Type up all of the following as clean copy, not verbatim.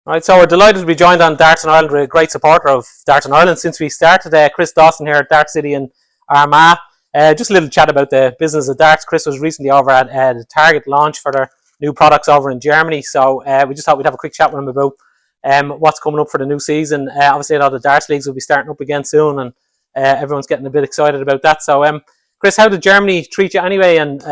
Right, so we're delighted to be joined on Darts in Ireland. We're a great supporter of Darts in Ireland since we started. Chris Dawson here at Dart City in Armagh. Just a little chat about the business of darts. Chris was recently over at the Target launch for their new products over in Germany. So we just thought we'd have a quick chat with him about what's coming up for the new season. Obviously, a lot of the darts leagues will be starting up again soon, and everyone's getting a bit excited about that. So, Chris, how did Germany treat you anyway? And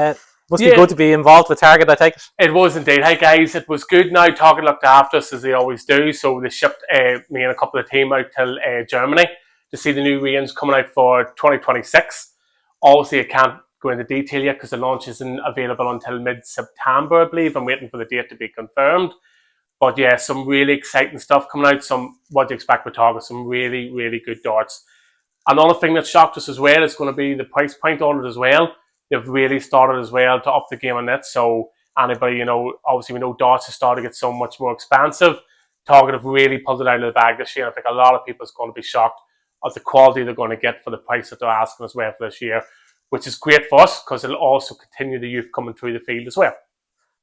must be Yeah, good to be involved with Target, I take it. it was indeed. Hey guys, it was good. Now Target looked after us as they always do. So they shipped me and a couple of the team out to Germany to see the new range coming out for 2026. Obviously, I can't go into detail yet because the launch isn't available until mid-September, I believe. I'm waiting for the date to be confirmed. But yeah, some really exciting stuff coming out. Some what do you expect with Target? Some really, really good darts. Another thing that shocked us as well is going to be the price point on it as well. They've really started as well to up the game on that. So anybody, obviously we know darts have started to get so much more expensive. Target have really pulled it out of the bag this year. I think a lot of people are going to be shocked at the quality they're going to get for the price that they're asking as well for this year, which is great for us because it'll also continue the youth coming through the field as well.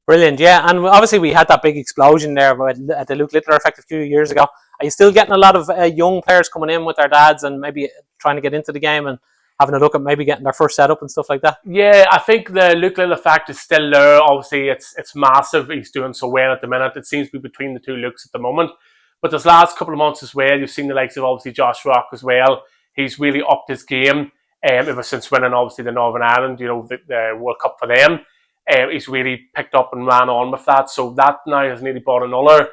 Brilliant, yeah, and obviously we had that big explosion there at the Luke Littler effect a few years ago. Are you still getting a lot of young players coming in with their dads and maybe trying to get into the game and having a look at maybe getting their first setup and stuff like that? Yeah, I think the Luke Little effect is still there. Obviously, it's massive. He's doing so well at the minute. It seems to be between the two Lukes at the moment. But this last couple of months as well, you've seen the likes of obviously Josh Rock as well. He's really upped his game ever since winning obviously the Northern Ireland, the World Cup for them. He's really picked up and ran on with that. So that now has nearly brought another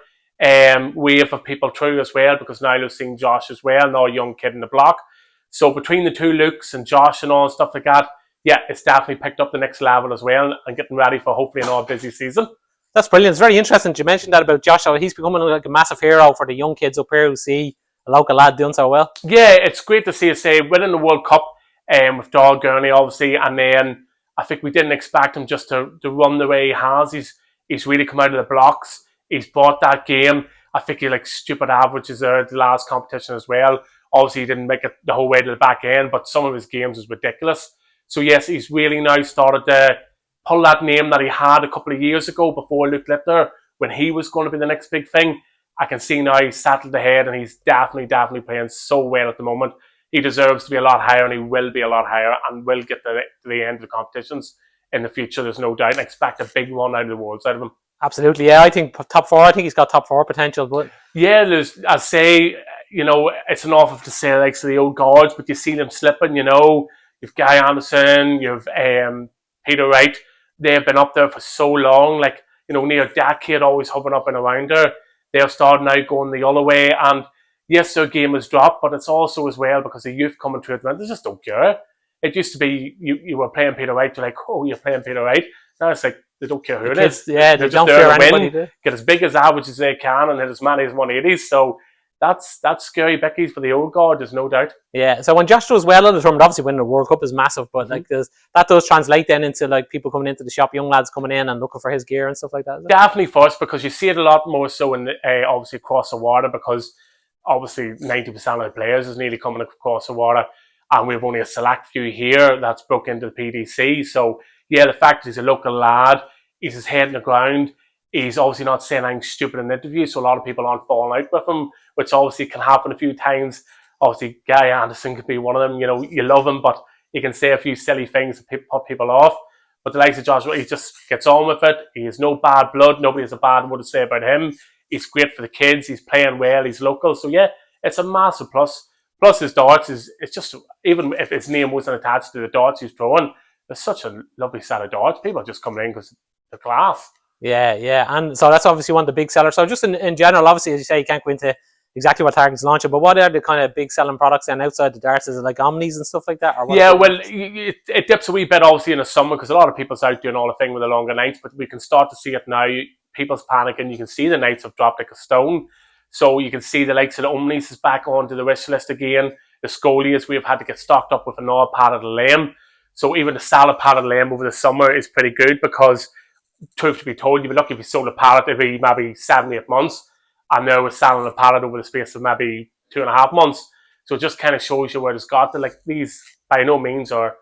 wave of people through as well because now they've seen Josh as well, now a young kid in the block. So between the two Lukes and Josh and all and stuff like that, yeah, it's definitely picked up the next level as well and getting ready for hopefully an all busy season. That's brilliant. It's very interesting you mentioned that about Josh. He's becoming like a massive hero for the young kids up here who see a local lad doing so well. Yeah, it's great to see us say winning the World Cup with Dog Gurney, obviously, and then I think we didn't expect him just to run the way he has. He's really come out of the blocks. He's bought that game. I think he stupid averages there at the last competition as well. Obviously, he didn't make it the whole way to the back end, but some of his games was ridiculous. So yes, he's really now started to pull that name that he had a couple of years ago before Luke Littler, when he was going to be the next big thing. I can see now he's settled ahead and he's definitely playing so well at the moment. He deserves to be a lot higher and he will be a lot higher and will get to the end of the competitions in the future. There's no doubt. And expect a big run out of the Worlds out of him. Absolutely, yeah. I think top four. I think he's got top four potential. But yeah, I say, it's an awful to say like the old guards, but you see them slipping. You've Guy Anderson, you've Peter Wright. They've been up there for so long, near a decade, always hovering up and around there. They're starting out going the other way, and yes, their game has dropped, but it's also as well because the youth coming through it, they just don't care. It used to be you were playing Peter Wright, you're like, oh, you're playing Peter Wright. Now it's like they don't care who it is. Yeah, they don't fear anybody. Get as big as average as they can and hit as many as 180s. So that's scary Becky's for the old guard, there's no doubt. Yeah, so when Josh does well in the tournament, obviously winning the World Cup is massive, but that does translate then into people coming into the shop, young lads coming in and looking for his gear and stuff like that. Definitely first, because you see it a lot more so in obviously across the water, because obviously 90% of the players is nearly coming across the water, and we've only a select few here that's broke into the PDC. So yeah, the fact he's a local lad, he's his head in the ground. He's obviously not saying anything stupid in interviews, so a lot of people aren't falling out with him, which obviously can happen a few times. Obviously, Guy Anderson could be one of them. You love him, but he can say a few silly things to put people off. But the likes of Joshua, he just gets on with it. He has no bad blood. Nobody has a bad word to say about him. He's great for the kids. He's playing well. He's local. So yeah, it's a massive plus. Plus his darts it's just, even if his name wasn't attached to the darts he's throwing, there's such a lovely set of darts. People are just coming in because they're class. Yeah, and so that's obviously one of the big sellers. So just in general, obviously, as you say, you can't go into exactly what Target's launching, but what are the kind of big selling products then outside the darts? Is it like Omnis and stuff like that? Or yeah, well, it dips a wee bit obviously in the summer because a lot of people's out doing all the thing with the longer nights, but we can start to see it now. People's panicking. You can see the nights have dropped like a stone. So you can see the likes of the Omnis is back onto the wish list again. The Scolias, we've had to get stocked up with an all padded lame. So even the salad padded lame over the summer is pretty good because, truth to be told, you'd be lucky if you sold a pallet every maybe 7-8 months, and now we're selling a pallet over the space of maybe 2.5 months. So it just kind of shows you where it's got to. These by no means are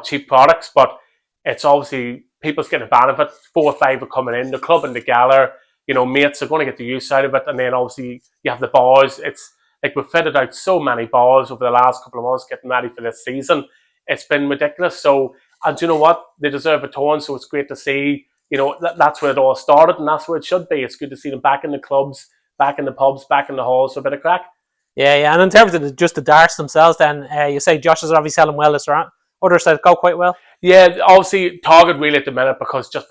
cheap products, but it's obviously people's getting a benefit. 4 or 5 are coming in, the club and the gala. mates are going to get the use out of it. And then obviously you have the bars. It's like we've fitted out so many bars over the last couple of months getting ready for this season. It's been ridiculous. So, and you know what? They deserve a turn. So it's great to see, that's where it all started, and that's where it should be. It's good to see them back in the clubs, back in the pubs, back in the halls for a bit of crack. Yeah. And in terms of just the darts themselves, then you say Josh is obviously selling well. Is there others that go quite well? Yeah, obviously Target really at the minute because of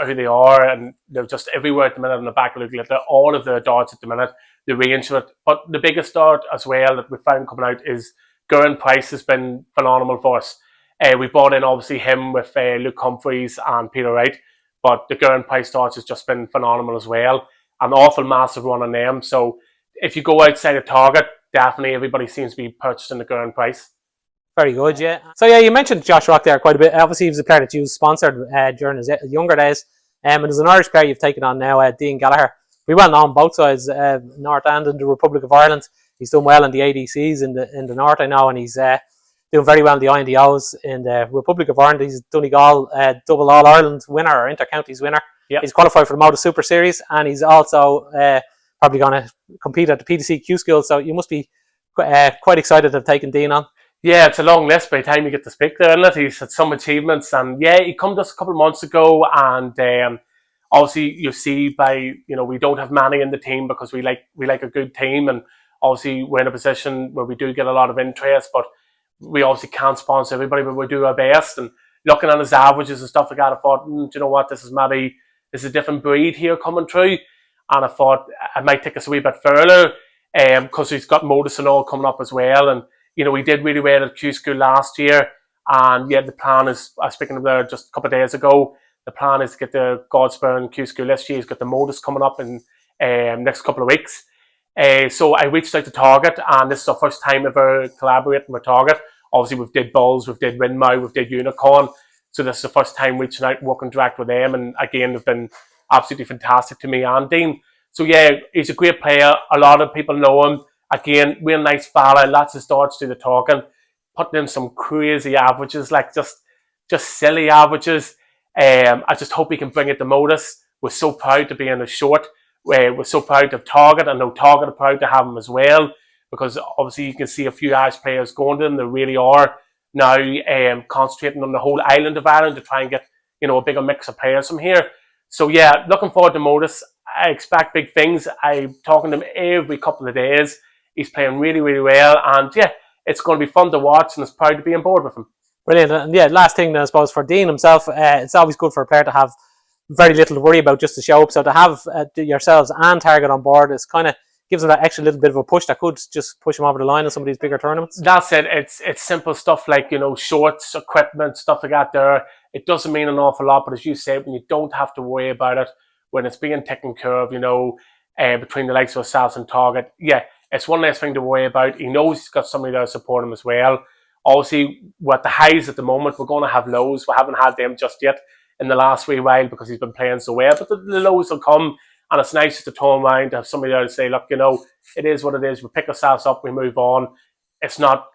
who they are, and they're just everywhere at the minute on the back of the glitter. All of the darts at the minute, the range of it. But the biggest dart as well that we found coming out is Gurren Price has been phenomenal for us. We brought in obviously him with Luke Humphreys and Peter Wright, but the Gurren Price darts has just been phenomenal as well. An awful massive run on them. So if you go outside of Target, definitely everybody seems to be purchasing the Gurren Price. Very good, yeah. So yeah, you mentioned Josh Rock there quite a bit. Obviously, he was a player that you sponsored during his younger days. And there's an Irish player you've taken on now, Dean Gallagher. We went on both sides, North and in the Republic of Ireland. He's done well in the ADCs in the North, I know, and he's doing very well in the INDOs in the Republic of Ireland. He's Donegal double All Ireland winner or Inter-Counties winner. Yep. He's qualified for the Moda Super Series, and he's also probably going to compete at the PDC Q School. So you must be quite excited to have taken Dean on. Yeah, it's a long list by the time you get to speak there, isn't it? He's had some achievements, and yeah, he come to us a couple of months ago, and obviously you see we don't have many in the team because we like a good team, and obviously we're in a position where we do get a lot of interest, but we obviously can't sponsor everybody, but we do our best. And looking at his averages and stuff like that, I thought, do you know what, this is a different breed here coming through, and I thought I might take us a wee bit further, because he's got Modus and all coming up as well, and we did really well at Q School last year, and yeah, the plan is, I was speaking to him just a couple of days ago, the plan is to get the Godspur Q School this year. He's got the Modus coming up in next couple of weeks. So I reached out to Target, and this is our first time ever collaborating with Target. Obviously, we've did Bulls, we've did Windmow, we've did Unicorn, so this is the first time reaching out and working direct with them, and again, they've been absolutely fantastic to me and Dean. So yeah, he's a great player. A lot of people know him. Again, real nice fella, lots of starts to the talking, putting in some crazy averages, like just silly averages. I just hope he can bring it to Modus. We're so proud to be in the short. We're so proud of Target. I know Target are proud to have him as well, because obviously you can see a few Irish players going to them. They really are now concentrating on the whole island of Ireland to try and get a bigger mix of players from here. So yeah, looking forward to Modus. I expect big things. I'm talking to him every couple of days. He's playing really, really well, and yeah, it's going to be fun to watch, and it's proud to be on board with him. Brilliant. And yeah, last thing, I suppose, for Dean himself, it's always good for a player to have very little to worry about just to show up. So to have yourselves and Target on board is kind of gives him that extra little bit of a push that could just push him over the line in some of these bigger tournaments. That's it. It's simple stuff like shorts, equipment, stuff like that. There, it doesn't mean an awful lot, but as you said, when you don't have to worry about it, when it's being taken care of, between the likes of ourselves and Target, yeah. It's one less thing to worry about. He knows he's got somebody there to support him as well. Obviously, we're at the highs at the moment. We're going to have lows. We haven't had them just yet in the last wee while because he's been playing so well. But the lows will come, and it's nice to turn around to have somebody there to say, look, it is what it is. We pick ourselves up, we move on. It's not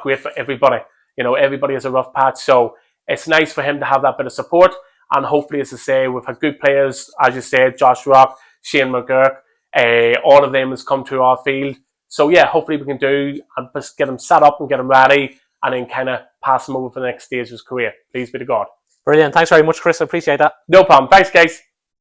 great for everybody. Everybody has a rough patch. So it's nice for him to have that bit of support. And hopefully, as I say, we've had good players, as you said, Josh Rock, Shane McGurk. All of them has come to our field. So yeah, hopefully we can do and just get him set up and get him ready, and then kind of pass him over for the next stage of his career. Please be to God. Brilliant. Thanks very much, Chris. I appreciate that. No problem. Thanks, guys.